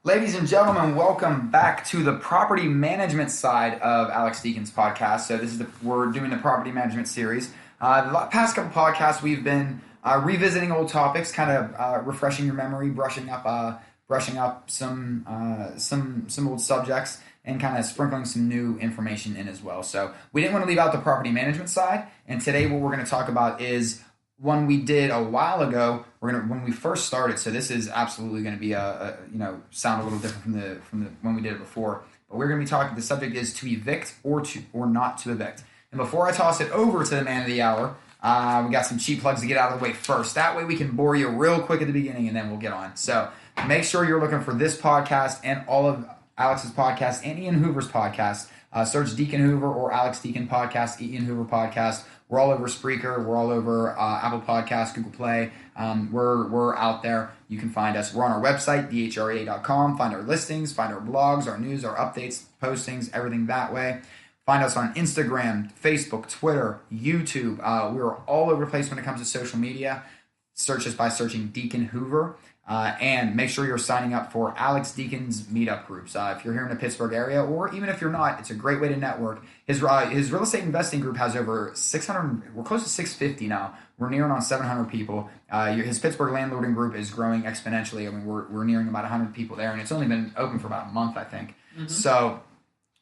Ladies and gentlemen, welcome back to the property management side of Alex Deacon's podcast. So we're doing the property management series. The past couple podcasts, we've been revisiting old topics, kind of refreshing your memory, brushing up some old subjects, and kind of sprinkling some new information in as well. So we didn't want to leave out the property management side, and today what we're going to talk about is one we did a while ago. When we first started. So this is absolutely going to be sound a little different from the when we did it before. But we're going to be talking. The subject is to evict or not to evict. And before I toss it over to the man of the hour, we got some cheap plugs to get out of the way first. That way we can bore you real quick at the beginning, and then we'll get on. So make sure you're looking for this podcast and all of Alex's podcast and Ian Hoover's podcast. Search Deacon Hoover or Alex Deacon Podcast, Ian Hoover Podcast. We're all over Spreaker. We're all over Apple Podcasts, Google Play. We're out there. You can find us. We're on our website, dhra.com. Find our listings, find our blogs, our news, our updates, postings, everything that way. Find us on Instagram, Facebook, Twitter, YouTube. We're all over the place when it comes to social media. Search us by searching Deacon Hoover. And make sure you're signing up for Alex Deacon's meetup groups. If you're here in the Pittsburgh area, or even if you're not, it's a great way to network. His real estate investing group has over 600, we're close to 650 now. We're nearing on 700 people. His Pittsburgh landlording group is growing exponentially. I mean, we're nearing about 100 people there, and it's only been open for about a month, I think. Mm-hmm. So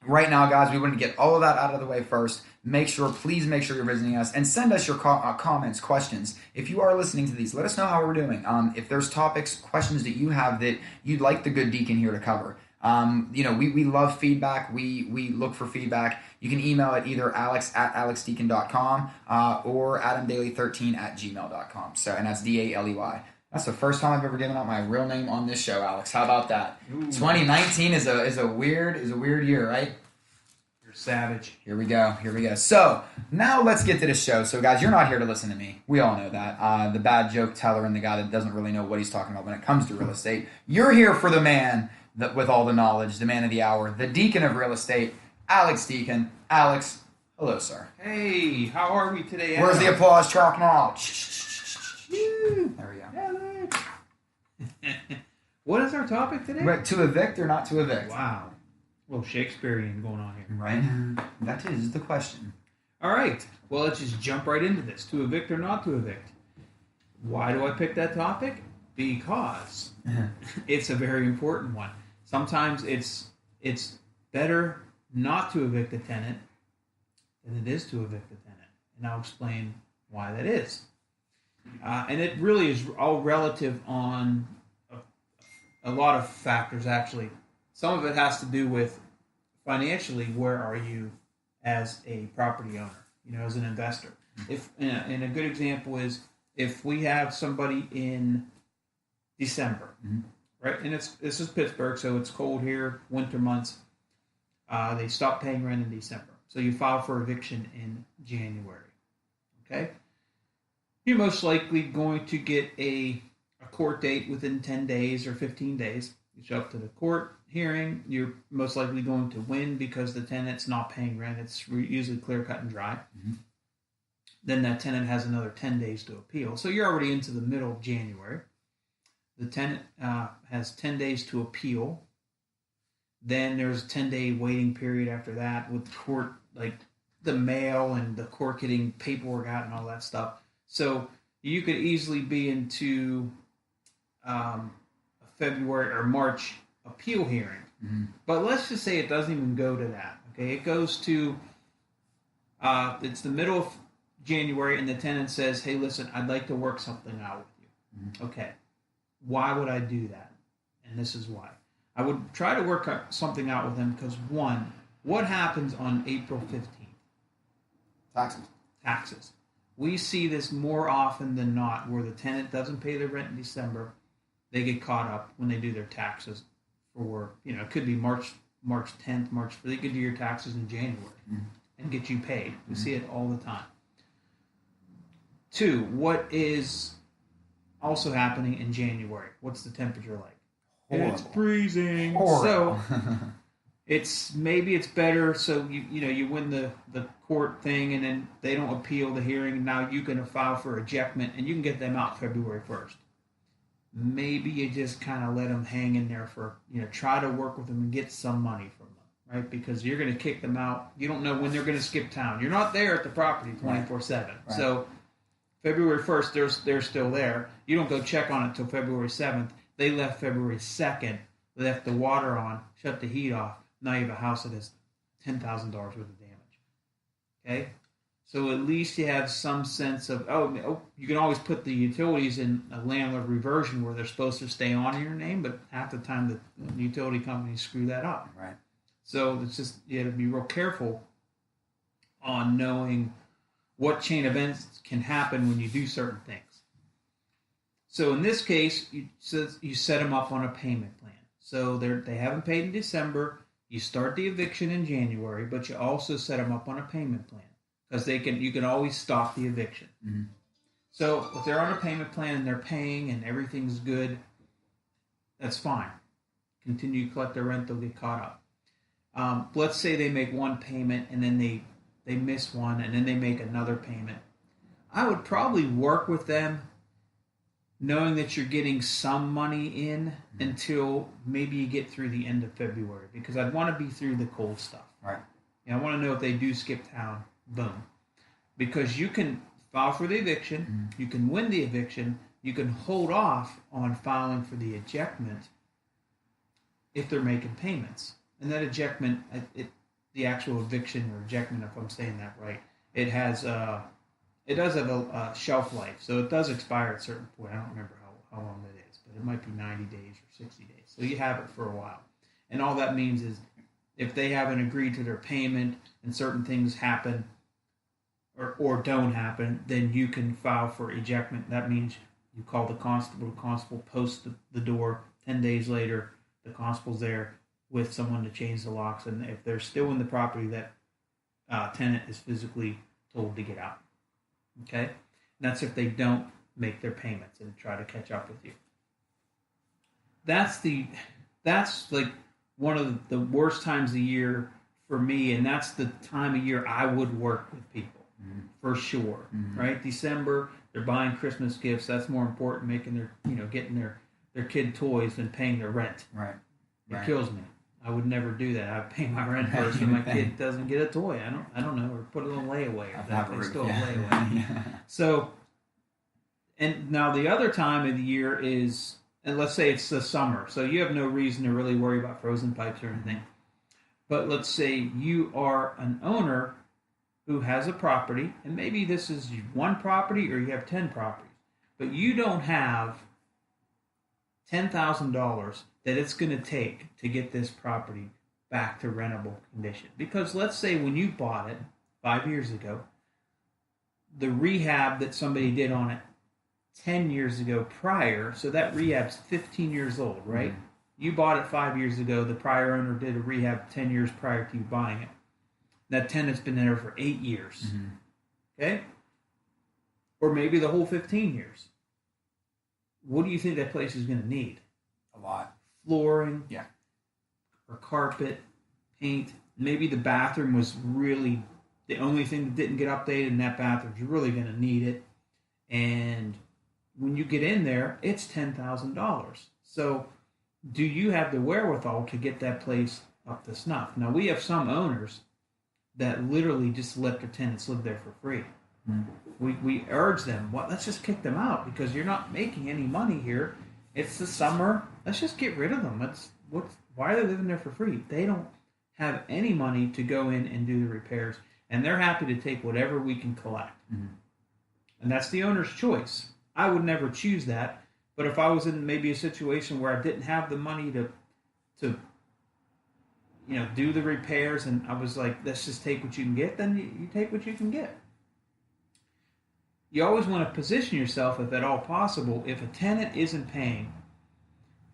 right now, guys, we want to get all of that out of the way first. Please make sure you're visiting us and send us your comments, questions. If you are listening to these, let us know how we're doing. If there's topics, questions that you have that you'd like the good Deacon here to cover. We love feedback. We look for feedback. You can email it either alex@alexdeacon.com or adamdaily13@gmail.com. So, and that's DALEY. That's the first time I've ever given out my real name on this show, Alex. How about that? Ooh. 2019 is a weird year, right? You're savage. Here we go. So now let's get to the show. So guys, you're not here to listen to me. We all know that. The bad joke teller and the guy that doesn't really know what he's talking about when it comes to real estate. You're here for the man with all the knowledge, the man of the hour, the Deacon of Real Estate, Alex Deacon. Alex, hello, sir. Hey, how are we today, Alex? Where's the applause track now? There we go. What is our topic today? To evict or not to evict? Wow. A little Shakespearean going on here. Right. That is the question. All right. Well, let's just jump right into this. To evict or not to evict? Why do I pick that topic? Because it's a very important one. Sometimes it's better not to evict a tenant than it is to evict a tenant. And I'll explain why that is. And it really is all relative on a lot of factors, actually. Some of it has to do with financially, where are you as a property owner, as an investor. And a good example is if we have somebody in December, right? And this is Pittsburgh, so it's cold here, winter months. They stop paying rent in December. So you file for eviction in January, okay? You're most likely going to get a court date within 10 days or 15 days. You show up to the court hearing. You're most likely going to win because the tenant's not paying rent. It's usually clear, cut, and dry. Mm-hmm. Then that tenant has another 10 days to appeal. So you're already into the middle of January. The tenant has 10 days to appeal. Then there's a 10-day waiting period after that with the court, like the mail and the court getting paperwork out and all that stuff. So you could easily be into a February or March appeal hearing. Mm-hmm. But let's just say it doesn't even go to that. Okay, it goes to, it's the middle of January and the tenant says, hey, listen, I'd like to work something out with you. Mm-hmm. Okay, why would I do that? And this is why. I would try to work something out with him because, one, what happens on April 15th? Taxes. We see this more often than not where the tenant doesn't pay their rent in December. They get caught up when they do their taxes for, it could be March 10th, they could do your taxes in January and get you paid. We see it all the time. Two, what is also happening in January? What's the temperature like? Horrible. It's freezing. Horrible. So maybe it's better so you win the court thing and then they don't appeal the hearing. Now you can file for ejectment and you can get them out February 1st. maybe you just kind of let them hang in there for, try to work with them and get some money from them, right? Because you're going to kick them out. You don't know when they're going to skip town. You're not there at the property 24/7. Right. So February 1st, they're still there. You don't go check on it until February 7th. They left February 2nd, left the water on, shut the heat off. Now you have a house that has $10,000 worth of damage. Okay? So at least you have some sense of, you can always put the utilities in a landlord reversion where they're supposed to stay on in your name, but half the time the utility companies screw that up. Right. So it's just, you have to be real careful on knowing what chain events can happen when you do certain things. So in this case, you set them up on a payment plan. So they haven't paid in December. You start the eviction in January, but you also set them up on a payment plan because you can always stop the eviction. Mm-hmm. So if they're on a payment plan and they're paying and everything's good, that's fine. Continue to collect their rent, they'll get caught up. Let's say they make one payment and then they miss one and then they make another payment. I would probably work with them knowing that you're getting some money in until maybe you get through the end of February, because I'd want to be through the cold stuff. Right. I want to know if they do skip town, boom. Because you can file for the eviction, you can win the eviction, you can hold off on filing for the ejectment if they're making payments. And that ejectment, the actual eviction or ejectment, if I'm saying that right, it does have a shelf life, so it does expire at a certain point. I don't remember how long that is, but it might be 90 days or 60 days. So you have it for a while. And all that means is if they haven't agreed to their payment and certain things happen or don't happen, then you can file for ejectment. That means you call the constable posts the door. 10 days later, the constable's there with someone to change the locks. And if they're still in the property, that tenant is physically told to get out. Okay? And that's if they don't make their payments and try to catch up with you. That's like one of the worst times of the year for me, and that's the time of year I would work with people, for sure. Right? December, they're buying Christmas gifts. That's more important, making getting their kid toys than paying their rent. Right. It kills me. I would never do that. I pay my rent first, and my kid doesn't get a toy. I don't know, or put it on layaway, or that they still layaway. Yeah. So, and now the other time of the year is, and let's say it's the summer, so you have no reason to really worry about frozen pipes or anything. But let's say you are an owner who has a property, and maybe this is one property or you have 10 properties, but you don't have $10,000 that it's going to take to get this property back to rentable condition. Because let's say when you bought it 5 years ago, the rehab that somebody did on it 10 years ago prior, so that rehab's 15 years old, right? You bought it 5 years ago, the prior owner did a rehab 10 years prior to you buying it. That tenant's been there for 8 years. Okay? Or maybe the whole 15 years. What do you think that place is going to need? A lot. Flooring, yeah, or carpet, paint. Maybe the bathroom was really the only thing that didn't get updated in that bathroom. You're really going to need it. And when you get in there, it's $10,000. So do you have the wherewithal to get that place up to snuff? Now, we have some owners that literally just let their tenants live there for free. We urge them, let's just kick them out because you're not making any money here. It's the summer. Let's just get rid of them. Why are they living there for free? They don't have any money to go in and do the repairs, and they're happy to take whatever we can collect. And that's the owner's choice. I would never choose that, but if I was in maybe a situation where I didn't have the money to do the repairs, and I was like, let's just take what you can get, then you take what you can get. You always want to position yourself, if at all possible, if a tenant isn't paying,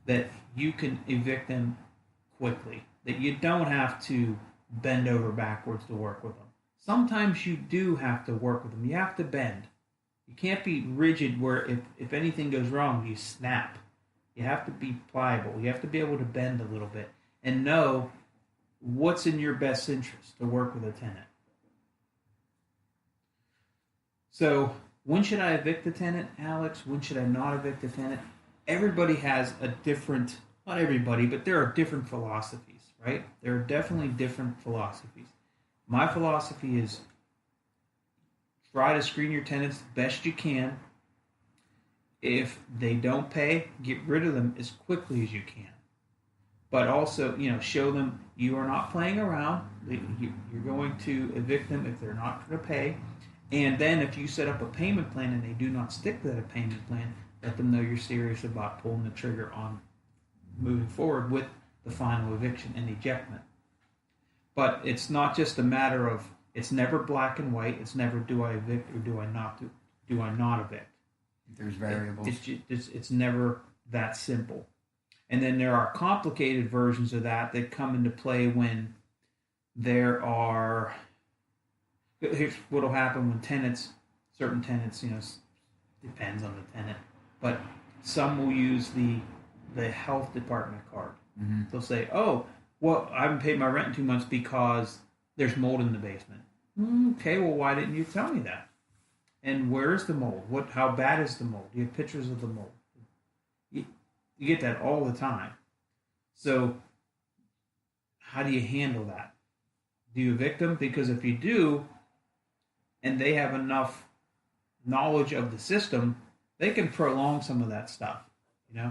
that you can evict them quickly, that you don't have to bend over backwards to work with them. Sometimes you do have to work with them. You have to bend. You can't be rigid where if anything goes wrong, you snap. You have to be pliable. You have to be able to bend a little bit and know what's in your best interest to work with a tenant. So, when should I evict the tenant, Alex? When should I not evict the tenant? everybody has a different, not everybody, but there are different philosophies, right? There are definitely different philosophies. My philosophy is try to screen your tenants the best you can. If they don't pay, get rid of them as quickly as you can. But also, show them you are not playing around. You're going to evict them if they're not going to pay. And then if you set up a payment plan and they do not stick to that payment plan, let them know you're serious about pulling the trigger on moving forward with the final eviction and ejectment. But it's not just a matter of, it's never black and white. It's never do I evict or do I not evict. There's variables. It's never that simple. And then there are complicated versions of that come into play when there are, here's what will happen when certain tenants, depends on the tenant, but some will use the health department card. Mm-hmm. They'll say, oh, well, I haven't paid my rent in 2 months because there's mold in the basement. Okay, well, why didn't you tell me that? And where is the mold? How bad is the mold? Do you have pictures of the mold? You get that all the time. So how do you handle that? Do you evict them? Because if you do, and they have enough knowledge of the system, they can prolong some of that stuff. Okay.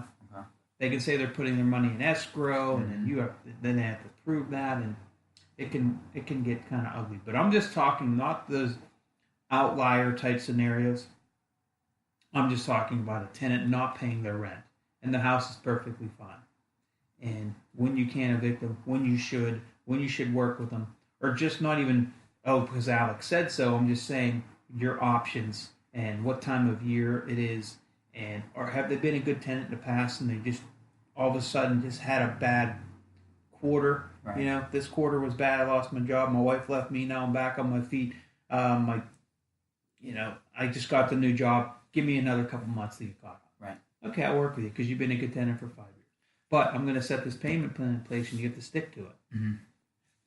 They can say they're putting their money in escrow, and then they have to prove that, and it can get kind of ugly. But I'm just talking not those outlier type scenarios. I'm just talking about a tenant not paying their rent, and the house is perfectly fine. And when you can evict them, when you should work with them, or just not even, because Alex said so. I'm just saying your options and what time of year it is, or have they been a good tenant in the past and they just all of a sudden just had a bad quarter. Right. This quarter was bad. I lost my job. My wife left me. Now I'm back on my feet. I just got the new job. Give me another couple months to get caught up. Right. Okay, I'll work with you because you've been a good tenant for 5 years. But I'm going to set this payment plan in place, and you have to stick to it. Mm-hmm.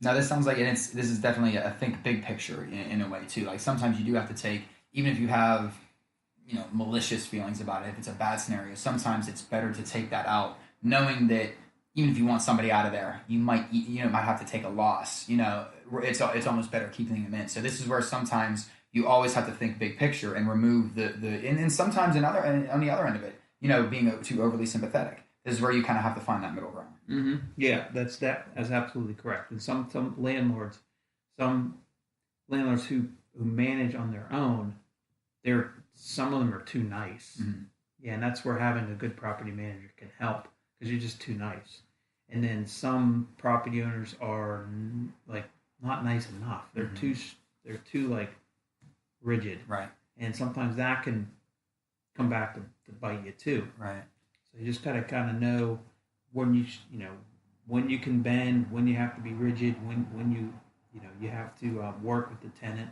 Now, this sounds like this is definitely a think big picture in a way too. Like sometimes you do have to take, even if you have, malicious feelings about it. If it's a bad scenario, sometimes it's better to take that out, knowing that even if you want somebody out of there, you might have to take a loss. It's almost better keeping them in. So this is where sometimes you always have to think big picture and remove and sometimes on the other end of it, being too overly sympathetic. This is where you kind of have to find that middle ground. Mm-hmm. Yeah, that's absolutely correct. And some landlords who manage on their own, some of them are too nice. Mm-hmm. Yeah, and that's where having a good property manager can help because you're just too nice. And then some property owners are like not nice enough. They're mm-hmm. too like rigid. Right. And sometimes that can come back to bite you too. Right. So you just gotta kind of know when when you can bend, when you have to be rigid, when you have to work with the tenant.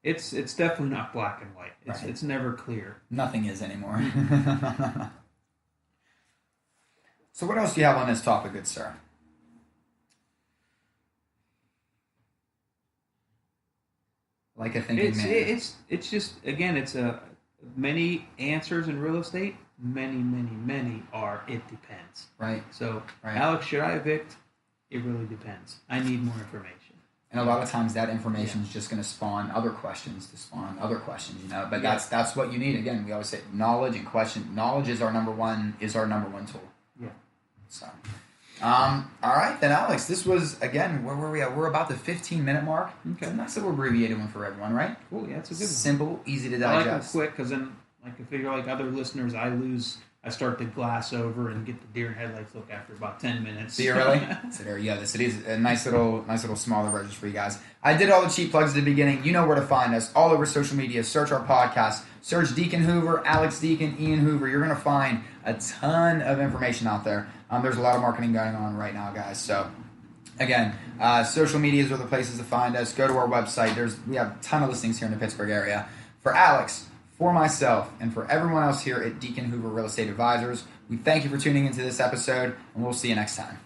It's definitely not black and white. It's never clear. Nothing is anymore. So what else do you have on this topic, good sir? Like a thinking man. It's just, again, it's many answers in real estate. Many are it depends. Right. So, Alex, should I evict? It really depends. I need more information. And a lot of times that information is just going to spawn other questions But that's what you need. Again, we always say knowledge and question. Knowledge is our number one tool. Yeah. So, all right then, Alex. This was, again, where were we at? We're about the 15-minute mark. Okay. It's a nice little abbreviated one for everyone, right? Cool. Yeah, it's a good one. Simple, easy to digest. I like them quick because then, I figure like other listeners, I start to glass over and get the deer in headlights look after about 10 minutes. Do you really? So there you go. This is a nice little smaller version for you guys. I did all the cheap plugs at the beginning. You know where to find us. All over social media. Search our podcast. Search Deacon Hoover, Alex Deacon, Ian Hoover. You're going to find a ton of information out there. There's a lot of marketing going on right now, guys. So, again, social medias are the places to find us. Go to our website. We have a ton of listings here in the Pittsburgh area. For Alex, for myself, and for everyone else here at Deacon Hoover Real Estate Advisors, we thank you for tuning into this episode, and we'll see you next time.